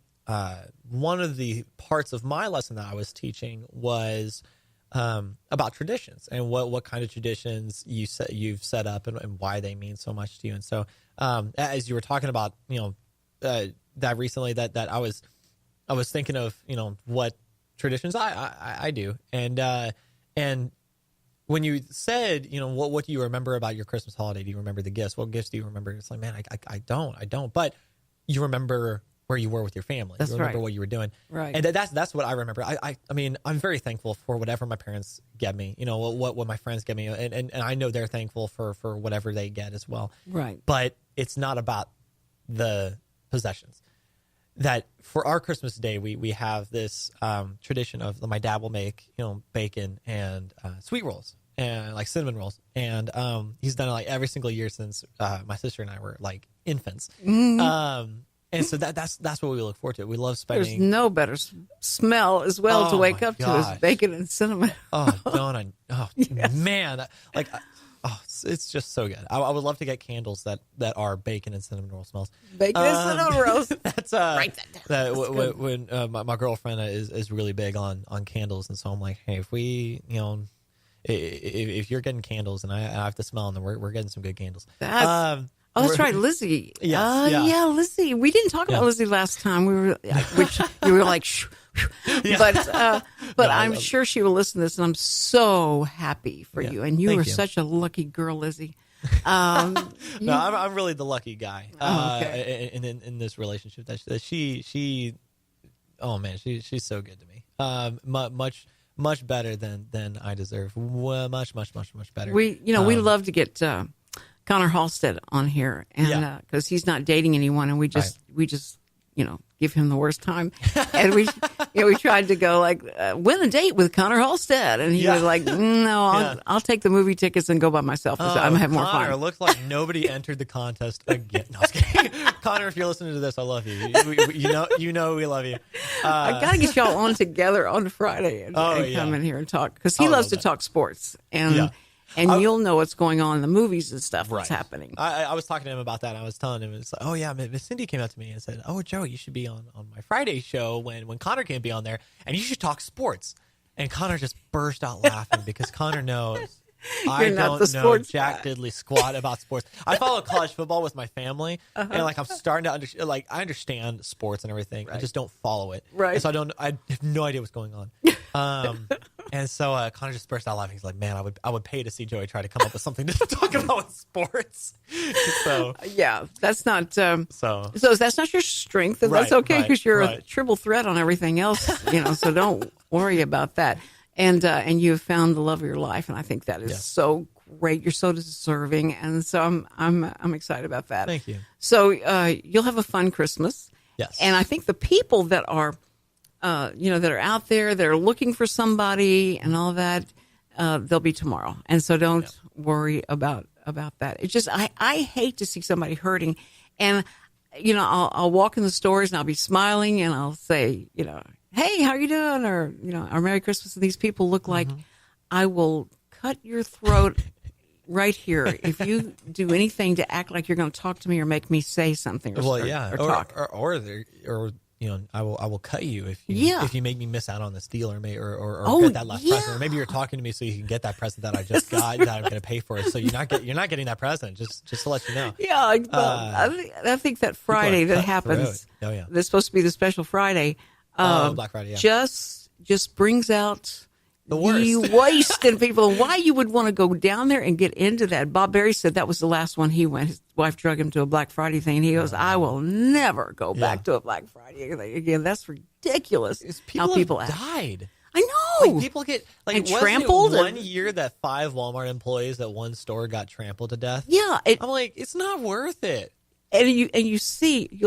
one of the parts of my lesson that I was teaching was about traditions and what kind of traditions you've set up and why they mean so much to you. And so, as you were talking about, that recently, that I was thinking of, what traditions I do, and when you said, what do you remember about your Christmas holiday? Do you remember the gifts? What gifts do you remember? It's like, man, I don't. But you remember where you were with your family. That's you remember right. what you were doing. Right. And that's what I remember. I mean, I'm very thankful for whatever my parents get me, what my friends get me. And I know they're thankful for whatever they get as well. Right. But it's not about the possessions. That for our Christmas day, we have this tradition of my dad will make, bacon and sweet rolls and like cinnamon rolls. And he's done it like every single year since my sister and I were like infants. Mm-hmm. And so that's what we look forward to. We love spending. There's no better smell as well to wake up to as bacon and cinnamon. Man, it's just so good. I would love to get candles that are bacon and cinnamon roll smells. Bacon and cinnamon rolls. That's write that down. When my girlfriend is really big on candles, and so I'm like, hey, if we if you're getting candles and I have to smell them, then we're getting some good candles. That's right, Lizzie. Yes, yeah, Lizzie. We didn't talk about Lizzie last time. You were like, shh. But I'm sure she will listen to this, and I'm so happy for you. And you are such a lucky girl, Lizzie. No, I'm really the lucky guy in this relationship. That she, oh man, she's so good to me. Much better than I deserve. Much better. We love to get Connor Halstead on here, and because he's not dating anyone, and we just give him the worst time, and we tried to go like win a date with Connor Halstead, and he was like, no, I'll take the movie tickets and go by myself. I'm gonna have more fun. Connor looks like nobody entered the contest again. No, I was kidding. Connor, if you're listening to this, I love you. You know we love you. I gotta get y'all on together on Friday and come in here and talk, because he loves to talk sports, and And you'll know what's going on in the movies and stuff that's Right. happening. I was talking to him about that. And I was telling him, it's like, oh yeah, Miss Cindy came up to me and said, oh Joe, you should be on my Friday show when Connor can't be on there, and you should talk sports. And Connor just burst out laughing because Connor knows I don't know jack diddly squat about sports. I follow college football with my family, and like I'm starting to understand. Like I understand sports and everything. I just don't follow it. Right. And so I have no idea what's going on. And so Connor just burst out laughing. He's like, "Man, I would pay to see Joey try to come up with something to talk about with sports." So yeah, that's not so that's not your strength, and that's okay because you're a triple threat on everything else. So don't worry about that. And you have found the love of your life, and I think that is so great. You're so deserving, and so I'm excited about that. Thank you. So you'll have a fun Christmas. Yes. And I think the people that are that are out there, that are looking for somebody and all that, they'll be tomorrow. And so don't worry about that. It's just I hate to see somebody hurting, and I'll walk in the stores and I'll be smiling and I'll say, hey, how are you doing? Or, or Merry Christmas. And these people look like I will cut your throat right here if you do anything to act like you're going to talk to me or make me say something or talk. Or I will cut you if you make me miss out on this deal or get that last present, or maybe you're talking to me so you can get that present that I just got that I'm going to pay for. So you're not getting that present. Just to let you know. Yeah, I think that Friday that happens. Oh yeah, that's supposed to be the special Friday. Black Friday, yeah. Just brings out the worst. waste in people. Why you would want to go down there and get into that. Bob Berry said that was the last one he went. His wife drug him to a Black Friday thing, and he goes, I will never go back to a Black Friday again. That's ridiculous. People died. I know. Like people get and trampled. One year that 5 Walmart employees at one store got trampled to death. Yeah. I'm like, it's not worth it. And you see,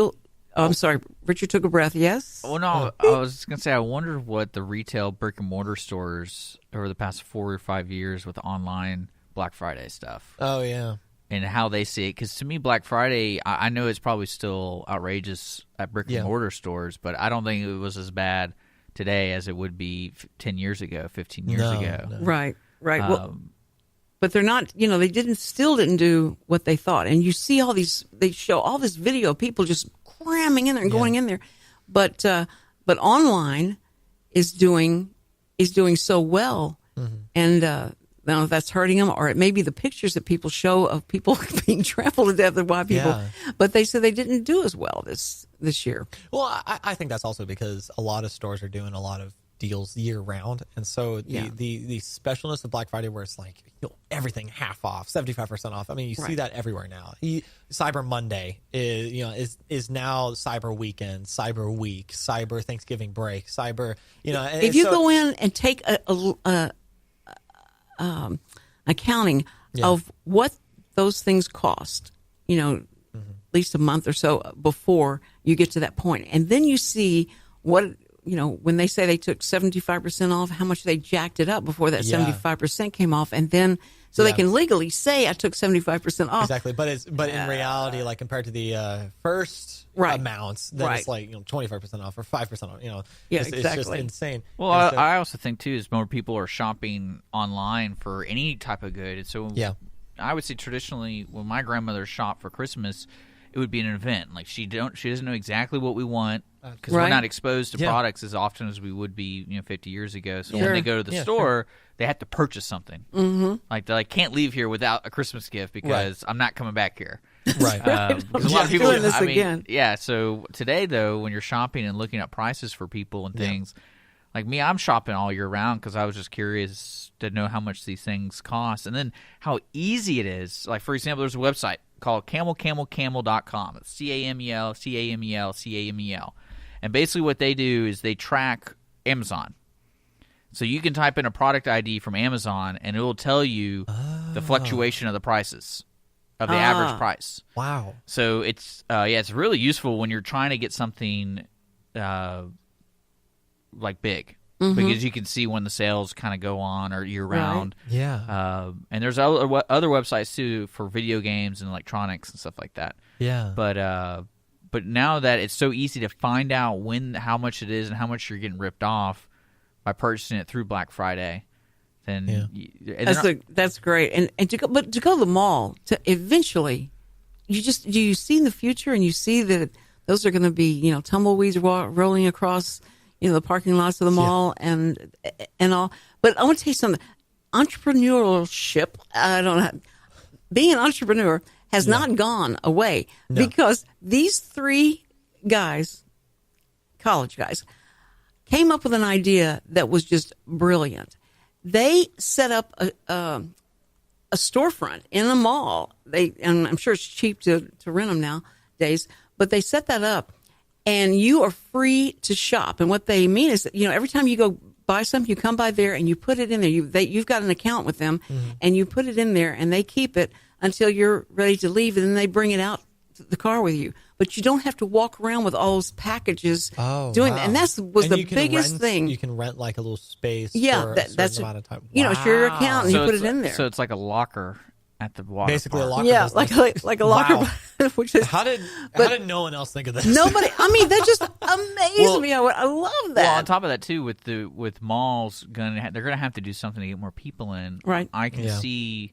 I'm sorry, Richard took a breath. Yes. Well, no, I was going to say, I wonder what the retail brick and mortar stores over the past 4 or 5 years with online Black Friday stuff. Oh yeah, and how they see it. Because to me, Black Friday, I know it's probably still outrageous at brick and mortar stores, but I don't think it was as bad today as it would be 10 years ago, 15 years ago. No. Right. Well, but they're not, they still didn't do what they thought. And you see they show all this video of people just cramming in there and going in there. But online is doing so well. Mm-hmm. And I don't know if that's hurting them, or it may be the pictures that people show of people being trampled to death by people. Yeah. But they said they didn't do as well this year. Well, I think that's also because a lot of stores are doing a lot of deals year round, and so the specialness of Black Friday, where it's like everything half off, 75% off. I mean, you see that everywhere now. Cyber Monday is now Cyber Weekend, Cyber Week, Cyber Thanksgiving break, Cyber. If you go in and take a accounting of what those things cost, at least a month or so before you get to that point, and then you see what. When they say they took 75% off, how much they jacked it up before that 75% came off, and then they can legally say I took 75% off. Exactly, but in reality, like compared to the first amounts, then it's like 25% off or 5% off. It's just insane. Well, I also think too is more people are shopping online for any type of good, and so I would say traditionally when my grandmother shopped for Christmas, it would be an event. Like she doesn't know exactly what we want. Because we're not exposed to products as often as we would be, 50 years ago. So when they go to the store, they have to purchase something. Mm-hmm. Like they can't leave here without a Christmas gift because I'm not coming back here. Right. Because a lot of people. So today though, when you're shopping and looking at prices for people and things, like me, I'm shopping all year round because I was just curious to know how much these things cost and then how easy it is. Like for example, there's a website called camelcamel.com. It's CAMEL. And basically what they do is they track Amazon. So you can type in a product ID from Amazon, and it will tell you the fluctuation of the prices of the average price. Wow. So it's really useful when you're trying to get something like big. Mm-hmm. Because you can see when the sales kind of go on or year round. Right. Yeah. And there's other websites too for video games and electronics and stuff like that. Yeah. But now that it's so easy to find out how much it is and how much you're getting ripped off by purchasing it through Black Friday, then that's great. And to go to the mall to eventually, you see in the future and you see that those are going to be tumbleweeds rolling across the parking lots of the mall and all. But I want to tell you something. Entrepreneurship, I don't know, being an entrepreneur has not gone away because these 3 guys, college guys, came up with an idea that was just brilliant. They set up a storefront in a mall. And I'm sure it's cheap to rent them nowadays, but they set that up, and you are free to shop. And what they mean is that every time you go buy something, you come by there and you put it in there. You've got an account with them, and you put it in there, and they keep it until you're ready to leave, and then they bring it out to the car with you. But you don't have to walk around with all those packages doing that. And that was the biggest thing. You can rent like a little space for that's amount of time. Share your account and you put it in there. So it's like a locker at the water Basically park. a locker. Yeah, like a locker. Wow. Which is, how did no one else think of this? Nobody. I mean, that just amazed me. I love that. Well, on top of that too, with malls, they're gonna have to do something to get more people in. Right. I can see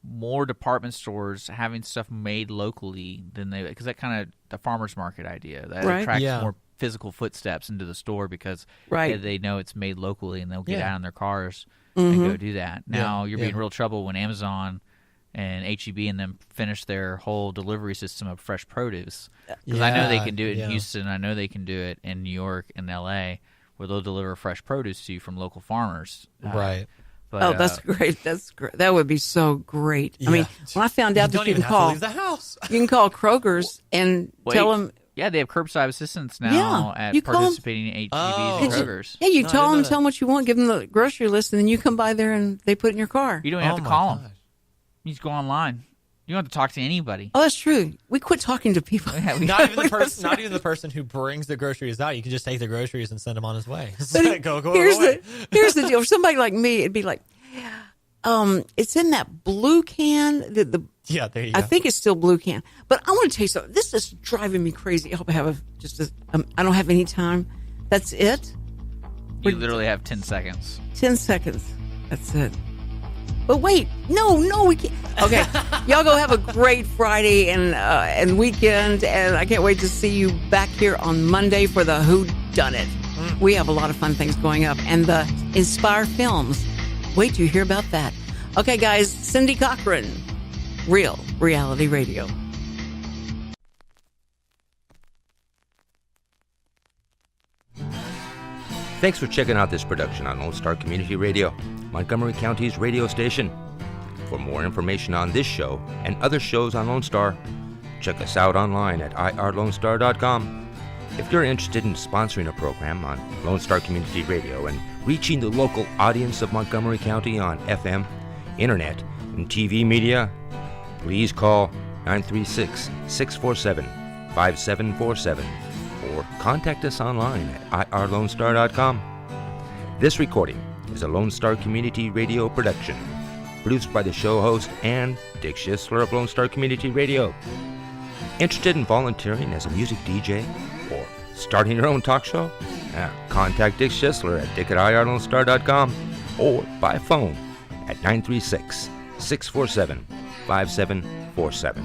more department stores having stuff made locally than because that kind of the farmers market idea that attracts more physical footsteps into the store because they know it's made locally and they'll get out in their cars and go do that. Now you're being in real trouble when Amazon and H-E-B and them finish their whole delivery system of fresh produce. Because I know they can do it in Houston. I know they can do it in New York and L.A. where they'll deliver fresh produce to you from local farmers. Right. But, that's great. That's great. That would be so great. Yeah. I mean, when I found out that you can call, leave the house. You can call Kroger's and tell them. Yeah, they have curbside assistance now at participating H-E-Bs and Kroger's. You tell them what you want, give them the grocery list, and then you come by there and they put it in your car. You don't have to call them. You just go online. You don't have to talk to anybody. Oh, that's true. We quit talking to people. Not even the person who brings the groceries out. You can just take the groceries and send him on his way. Go here's away. Here's the deal. For somebody like me, it'd be like, it's in that blue can. There you go. I think it's still blue can. But I want to tell you something. This is driving me crazy. I hope I have I don't have any time. That's it. You literally have 10 seconds. 10 seconds. That's it. But wait, no, we can't. Okay, y'all go have a great Friday and weekend, and I can't wait to see you back here on Monday for the Who Done It. We have a lot of fun things going up, and the Inspire Films. Wait till you hear about that. Okay, guys, Cindy Cochran, Real Reality Radio. Thanks for checking out this production on Lone Star Community Radio, Montgomery County's radio station. For more information on this show and other shows on Lone Star, check us out online at irlonestar.com. If you're interested in sponsoring a program on Lone Star Community Radio and reaching the local audience of Montgomery County on FM, internet, and TV media, please call 936-647-5747 or contact us online at irlonestar.com. This recording is a Lone Star Community Radio production, produced by the show host and Dick Schisler of Lone Star Community Radio. Interested in volunteering as a music DJ or starting your own talk show? Contact Dick Schisler at dick@irlonestar.com or by phone at 936-647-5747.